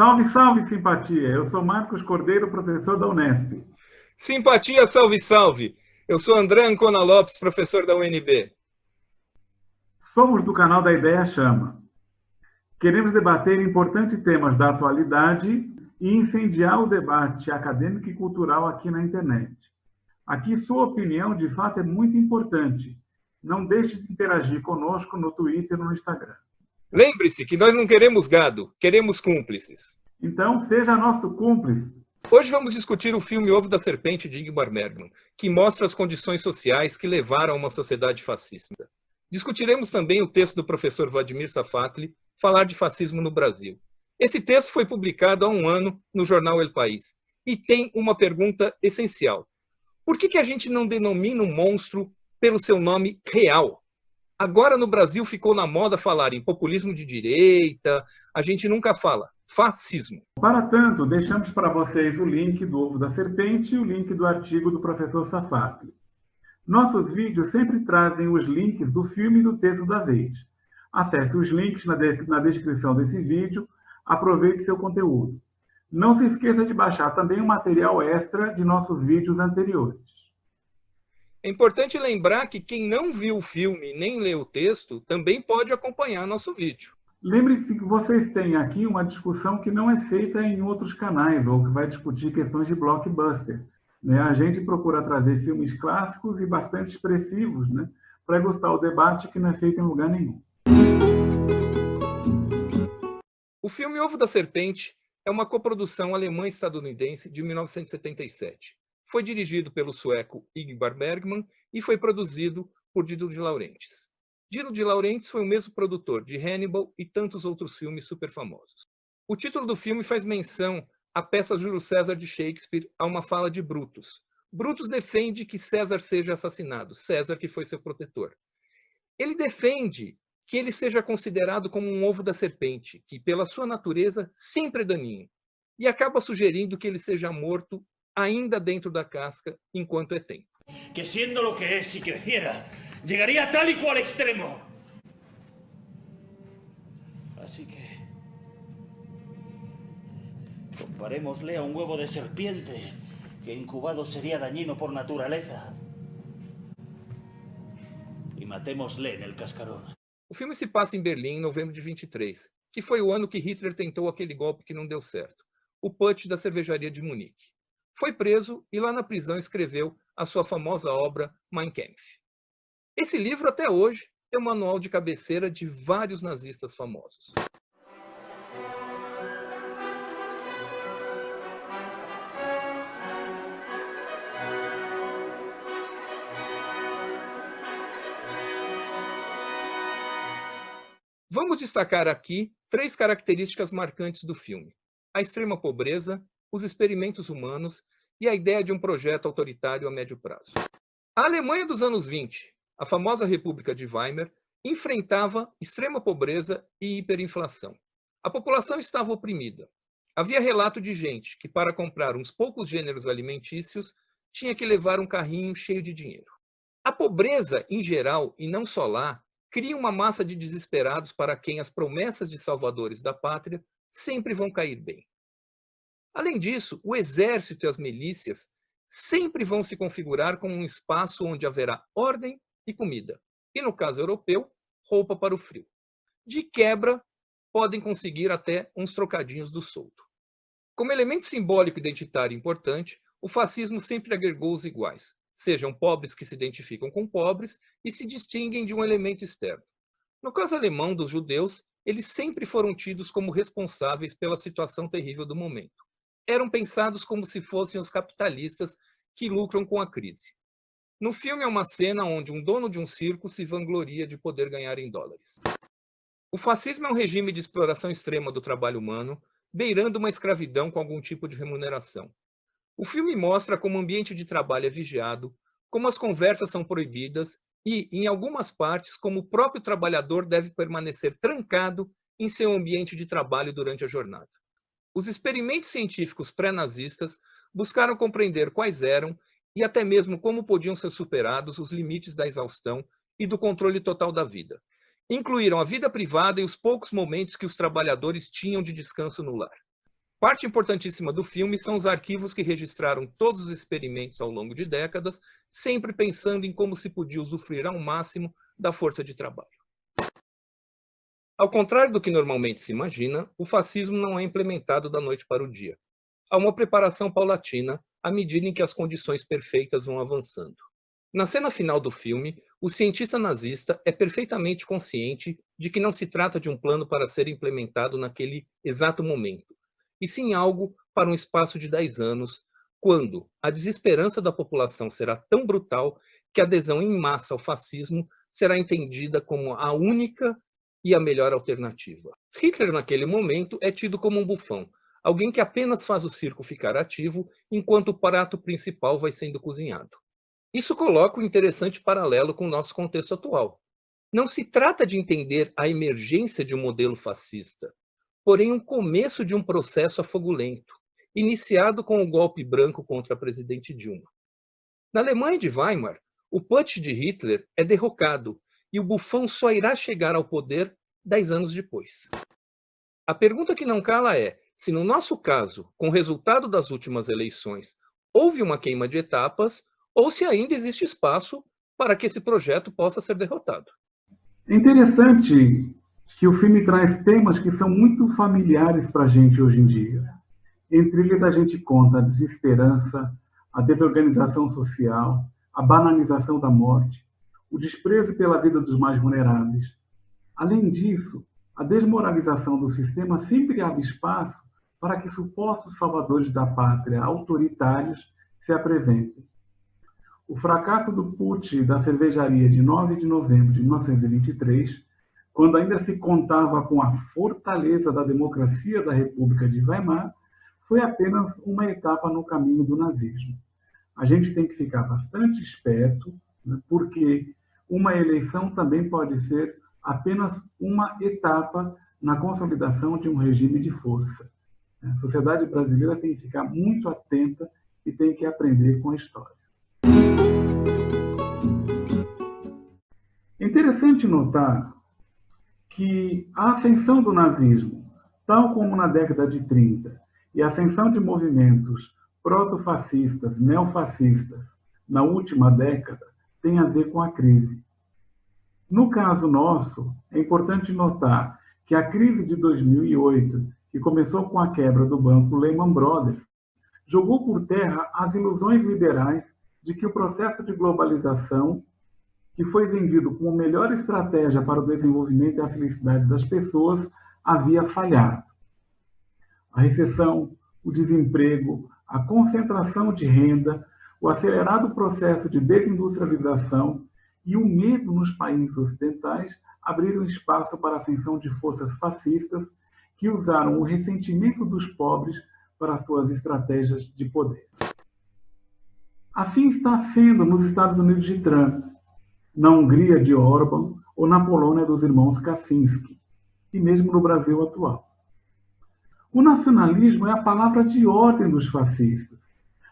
Salve, salve, simpatia! Eu sou Marcos Cordeiro, professor da Unesp. Simpatia, salve, salve! Eu sou André Ancona Lopes, professor da UNB. Somos do canal da Ideia Chama. Queremos debater importantes temas da atualidade e incendiar o debate acadêmico e cultural aqui na internet. Aqui sua opinião, de fato, é muito importante. Não deixe de interagir conosco no Twitter e no Instagram. Lembre-se que nós não queremos gado, queremos cúmplices. Então, seja nosso cúmplice. Hoje vamos discutir o filme Ovo da Serpente, de Ingmar Bergman, que mostra as condições sociais que levaram a uma sociedade fascista. Discutiremos também o texto do professor Vladimir Safatli, Falar de Fascismo no Brasil. Esse texto foi publicado há um ano no jornal El País e tem uma pergunta essencial. Por que a gente não denomina um monstro pelo seu nome real? Agora no Brasil ficou na moda falar em populismo de direita, a gente nunca fala fascismo. Para tanto, deixamos para vocês o link do Ovo da Serpente e o link do artigo do professor Safatli. Nossos vídeos sempre trazem os links do filme e do texto da vez. Acesse os links na descrição desse vídeo, aproveite seu conteúdo. Não se esqueça de baixar também o material extra de nossos vídeos anteriores. É importante lembrar que quem não viu o filme nem leu o texto também pode acompanhar nosso vídeo. Lembre-se que vocês têm aqui uma discussão que não é feita em outros canais, ou que vai discutir questões de blockbuster. A gente procura trazer filmes clássicos e bastante expressivos, para ilustrar o debate que não é feito em lugar nenhum. O filme Ovo da Serpente é uma coprodução alemã-estadunidense de 1977. Foi dirigido pelo sueco Ingmar Bergman e foi produzido por Dino de Laurentiis. Dino de Laurentiis foi o mesmo produtor de Hannibal e tantos outros filmes super famosos. O título do filme faz menção à peça Júlio César de Shakespeare, a uma fala de Brutus. Brutus defende que César seja assassinado, César que foi seu protetor. Ele defende que ele seja considerado como um ovo da serpente, que pela sua natureza sempre é daninho, e acaba sugerindo que ele seja morto ainda dentro da casca enquanto é tempo. Que siendo lo que es, si creciera, llegaría a tal y cual extremo. Así que comparémosle a un huevo de serpiente que incubado sería dañino por naturaleza. Y matémosle en el cascarón. O filme se passa em Berlim em novembro de 23, que foi o ano que Hitler tentou aquele golpe que não deu certo, o putsch da cervejaria de Munique. Foi preso e lá na prisão escreveu a sua famosa obra Mein Kampf. Esse livro até hoje é o manual de cabeceira de vários nazistas famosos. Vamos destacar aqui 3 características marcantes do filme: a extrema pobreza, os experimentos humanos e a ideia de um projeto autoritário a médio prazo. A Alemanha dos anos 20, a famosa República de Weimar, enfrentava extrema pobreza e hiperinflação. A população estava oprimida. Havia relato de gente que, para comprar uns poucos gêneros alimentícios, tinha que levar um carrinho cheio de dinheiro. A pobreza, em geral, e não só lá, cria uma massa de desesperados para quem as promessas de salvadores da pátria sempre vão cair bem. Além disso, o exército e as milícias sempre vão se configurar como um espaço onde haverá ordem e comida. E, no caso europeu, roupa para o frio. De quebra, podem conseguir até uns trocadinhos do soldo. Como elemento simbólico identitário importante, o fascismo sempre agregou os iguais. Sejam pobres que se identificam com pobres e se distinguem de um elemento externo. No caso alemão dos judeus, eles sempre foram tidos como responsáveis pela situação terrível do momento. Eram pensados como se fossem os capitalistas que lucram com a crise. No filme há uma cena onde um dono de um circo se vangloria de poder ganhar em dólares. O fascismo é um regime de exploração extrema do trabalho humano, beirando uma escravidão com algum tipo de remuneração. O filme mostra como o ambiente de trabalho é vigiado, como as conversas são proibidas e, em algumas partes, como o próprio trabalhador deve permanecer trancado em seu ambiente de trabalho durante a jornada. Os experimentos científicos pré-nazistas buscaram compreender quais eram e até mesmo como podiam ser superados os limites da exaustão e do controle total da vida. Incluíram a vida privada e os poucos momentos que os trabalhadores tinham de descanso no lar. Parte importantíssima do filme são os arquivos que registraram todos os experimentos ao longo de décadas, sempre pensando em como se podia usufruir ao máximo da força de trabalho. Ao contrário do que normalmente se imagina, o fascismo não é implementado da noite para o dia. Há uma preparação paulatina à medida em que as condições perfeitas vão avançando. Na cena final do filme, o cientista nazista é perfeitamente consciente de que não se trata de um plano para ser implementado naquele exato momento, e sim algo para um espaço de 10 anos, quando a desesperança da população será tão brutal que a adesão em massa ao fascismo será entendida como a única e a melhor alternativa. Hitler, naquele momento, é tido como um bufão, alguém que apenas faz o circo ficar ativo enquanto o prato principal vai sendo cozinhado. Isso coloca um interessante paralelo com o nosso contexto atual. Não se trata de entender a emergência de um modelo fascista, porém um começo de um processo a fogo lento, iniciado com o golpe branco contra a presidente Dilma. Na Alemanha de Weimar, o putsch de Hitler é derrocado e o bufão só irá chegar ao poder 10 anos depois. A pergunta que não cala é se, no nosso caso, com o resultado das últimas eleições, houve uma queima de etapas ou se ainda existe espaço para que esse projeto possa ser derrotado. É interessante que o filme traz temas que são muito familiares para a gente hoje em dia. Entre eles a gente conta a desesperança, a desorganização social, a banalização da morte, o desprezo pela vida dos mais vulneráveis. Além disso, a desmoralização do sistema sempre abre espaço para que supostos salvadores da pátria autoritários se apresentem. O fracasso do putsch da cervejaria de 9 de novembro de 1923, quando ainda se contava com a fortaleza da democracia da República de Weimar, foi apenas uma etapa no caminho do nazismo. A gente tem que ficar bastante esperto, né, porque uma eleição também pode ser apenas uma etapa na consolidação de um regime de força. A sociedade brasileira tem que ficar muito atenta e tem que aprender com a história. É interessante notar que a ascensão do nazismo, tal como na década de 30, e a ascensão de movimentos proto-fascistas, neofascistas, na última década, tem a ver com a crise. No caso nosso, é importante notar que a crise de 2008, que começou com a quebra do banco Lehman Brothers, jogou por terra as ilusões liberais de que o processo de globalização, que foi vendido como a melhor estratégia para o desenvolvimento e a felicidade das pessoas, havia falhado. A recessão, o desemprego, a concentração de renda, o acelerado processo de desindustrialização e o medo nos países ocidentais abriram espaço para a ascensão de forças fascistas que usaram o ressentimento dos pobres para suas estratégias de poder. Assim está sendo nos Estados Unidos de Trump, na Hungria de Orbán ou na Polônia dos irmãos Kaczynski, e mesmo no Brasil atual. O nacionalismo é a palavra de ordem dos fascistas,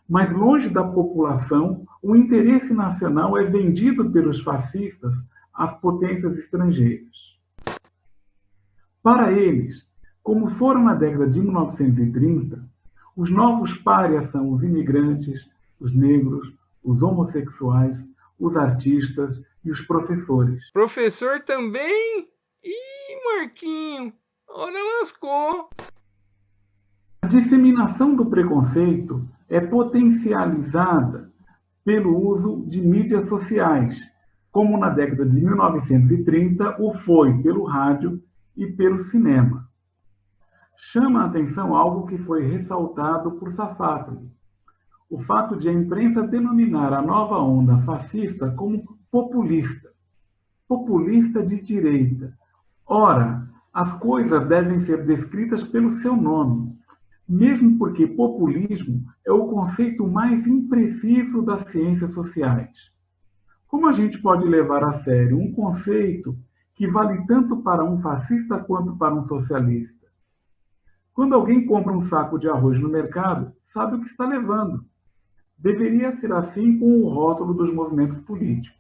mas longe da população, o interesse nacional é vendido pelos fascistas às potências estrangeiras. Para eles, como foram na década de 1930, os novos párias são os imigrantes, os negros, os homossexuais, os artistas e os professores. Professor também? Ih, Marquinho, ora lascou. A disseminação do preconceito é potencializada pelo uso de mídias sociais, como na década de 1930 o foi pelo rádio e pelo cinema. Chama a atenção algo que foi ressaltado por Safatli, o fato de a imprensa denominar a nova onda fascista como populista, populista de direita. Ora, as coisas devem ser descritas pelo seu nome, mesmo porque populismo é o conceito mais impreciso das ciências sociais. Como a gente pode levar a sério um conceito que vale tanto para um fascista quanto para um socialista? Quando alguém compra um saco de arroz no mercado, sabe o que está levando. Deveria ser assim com o rótulo dos movimentos políticos.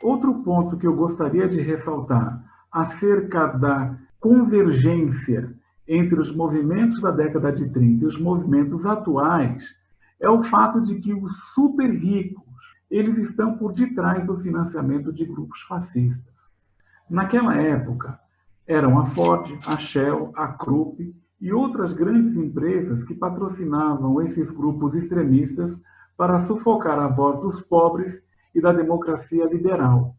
Outro ponto que eu gostaria de ressaltar acerca da convergência entre os movimentos da década de 30 e os movimentos atuais é o fato de que os super ricos, eles estão por detrás do financiamento de grupos fascistas. Naquela época, eram a Ford, a Shell, a Krupp e outras grandes empresas que patrocinavam esses grupos extremistas para sufocar a voz dos pobres e da democracia liberal.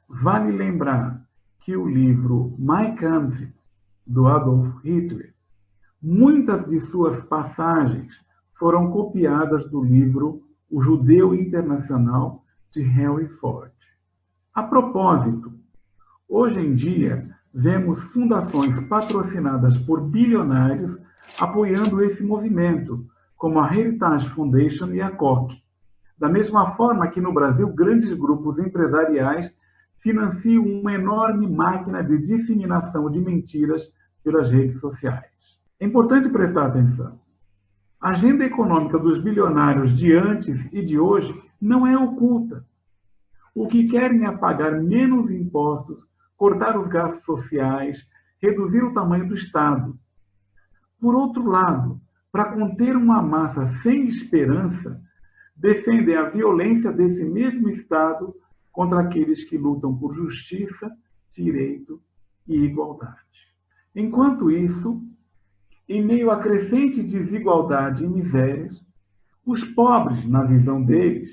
Vale lembrar que o livro Mein Kampf, do Adolf Hitler, muitas de suas passagens foram copiadas do livro O Judeu Internacional, de Henry Ford. A propósito, hoje em dia, vemos fundações patrocinadas por bilionários apoiando esse movimento, como a Heritage Foundation e a Koch. Da mesma forma que no Brasil, grandes grupos empresariais financiam uma enorme máquina de disseminação de mentiras pelas redes sociais. É importante prestar atenção. A agenda econômica dos bilionários de antes e de hoje não é oculta. O que querem é pagar menos impostos, cortar os gastos sociais, reduzir o tamanho do Estado. Por outro lado, para conter uma massa sem esperança, defendem a violência desse mesmo Estado contra aqueles que lutam por justiça, direito e igualdade. Enquanto isso, em meio à crescente desigualdade e misérias, os pobres, na visão deles,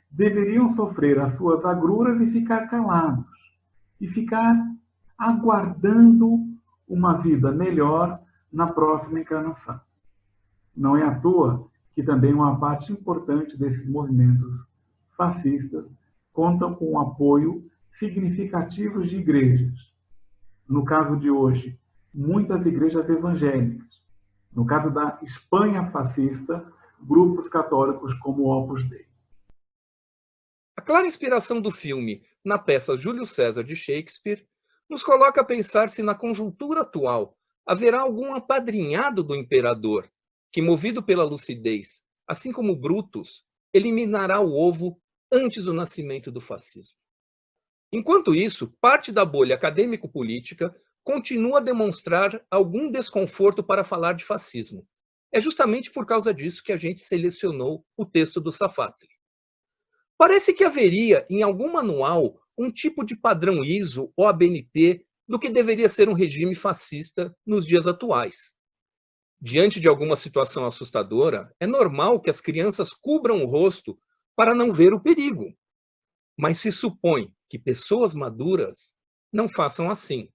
deveriam sofrer as suas agruras e ficar calados, e ficar aguardando uma vida melhor na próxima encarnação. Não é à toa que também uma parte importante desses movimentos fascistas contam com o apoio significativo de igrejas. No caso de hoje, muitas igrejas evangélicas. No caso da Espanha fascista, grupos católicos como o Opus Dei. A clara inspiração do filme na peça Júlio César de Shakespeare nos coloca a pensar se na conjuntura atual haverá algum apadrinhado do imperador que, movido pela lucidez, assim como Brutus, eliminará o ovo antes do nascimento do fascismo. Enquanto isso, parte da bolha acadêmico-política continua a demonstrar algum desconforto para falar de fascismo. É justamente por causa disso que a gente selecionou o texto do Safatli. Parece que haveria, em algum manual, um tipo de padrão ISO ou ABNT do que deveria ser um regime fascista nos dias atuais. Diante de alguma situação assustadora, é normal que as crianças cubram o rosto para não ver o perigo. Mas se supõe que pessoas maduras não façam assim.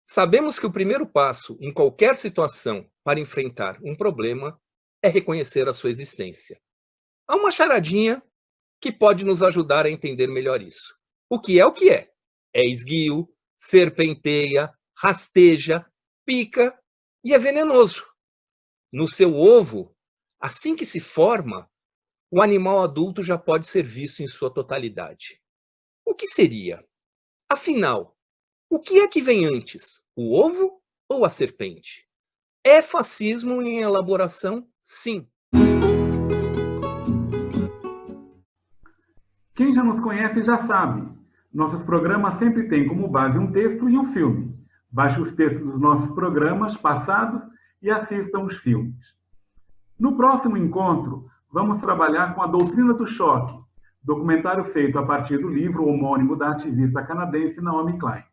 Sabemos que o primeiro passo em qualquer situação para enfrentar um problema é reconhecer a sua existência. Há uma charadinha que pode nos ajudar a entender melhor isso. O que é o que é? É esguio, serpenteia, rasteja, pica e é venenoso. No seu ovo, assim que se forma, o animal adulto já pode ser visto em sua totalidade. O que seria? Afinal, o que é que vem antes, o ovo ou a serpente? É fascismo em elaboração? Sim. Quem já nos conhece já sabe. Nossos programas sempre têm como base um texto e um filme. Baixe os textos dos nossos programas passados e assistam os filmes. No próximo encontro, vamos trabalhar com a doutrina do choque, documentário feito a partir do livro homônimo da ativista canadense Naomi Klein.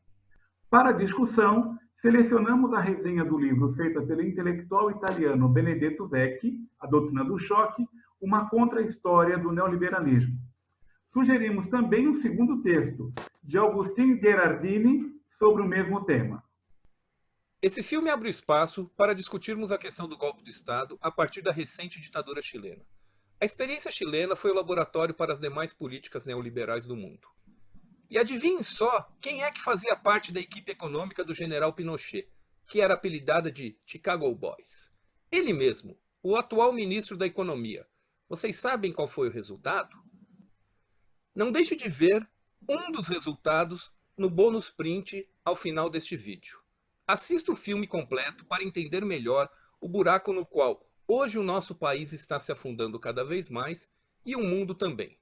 Para a discussão, selecionamos a resenha do livro feita pelo intelectual italiano Benedetto Vecchi, A Doutrina do Choque, uma contra-história do neoliberalismo. Sugerimos também um segundo texto, de Agustin Gherardini, sobre o mesmo tema. Esse filme abre o espaço para discutirmos a questão do golpe do Estado a partir da recente ditadura chilena. A experiência chilena foi o laboratório para as demais políticas neoliberais do mundo. E adivinhem só quem é que fazia parte da equipe econômica do general Pinochet, que era apelidada de Chicago Boys. Ele mesmo, o atual ministro da Economia. Vocês sabem qual foi o resultado? Não deixe de ver um dos resultados no bônus print ao final deste vídeo. Assista o filme completo para entender melhor o buraco no qual hoje o nosso país está se afundando cada vez mais e o mundo também.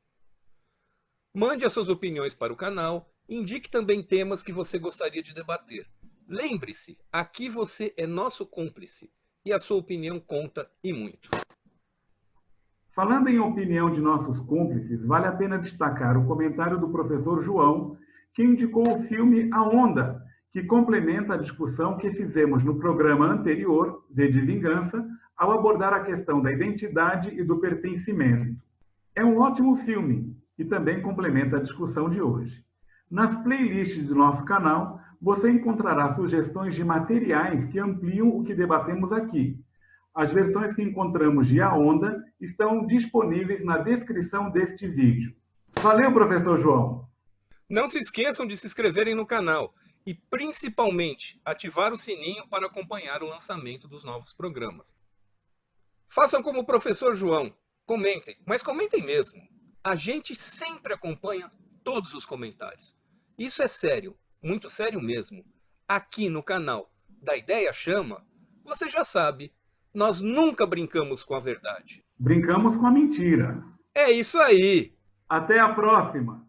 Mande as suas opiniões para o canal e indique também temas que você gostaria de debater. Lembre-se, aqui você é nosso cúmplice e a sua opinião conta e muito. Falando em opinião de nossos cúmplices, vale a pena destacar o comentário do professor João, que indicou o filme A Onda, que complementa a discussão que fizemos no programa anterior, V de Vingança, ao abordar a questão da identidade e do pertencimento. É um ótimo filme e também complementa a discussão de hoje. Nas playlists do nosso canal, você encontrará sugestões de materiais que ampliam o que debatemos aqui. As versões que encontramos de A Onda estão disponíveis na descrição deste vídeo. Valeu, professor João! Não se esqueçam de se inscreverem no canal e, principalmente, ativar o sininho para acompanhar o lançamento dos novos programas. Façam como o professor João, comentem, mas comentem mesmo. A gente sempre acompanha todos os comentários. Isso é sério, muito sério mesmo. Aqui no canal da Ideia Chama, você já sabe, nós nunca brincamos com a verdade. Brincamos com a mentira. É isso aí! Até a próxima!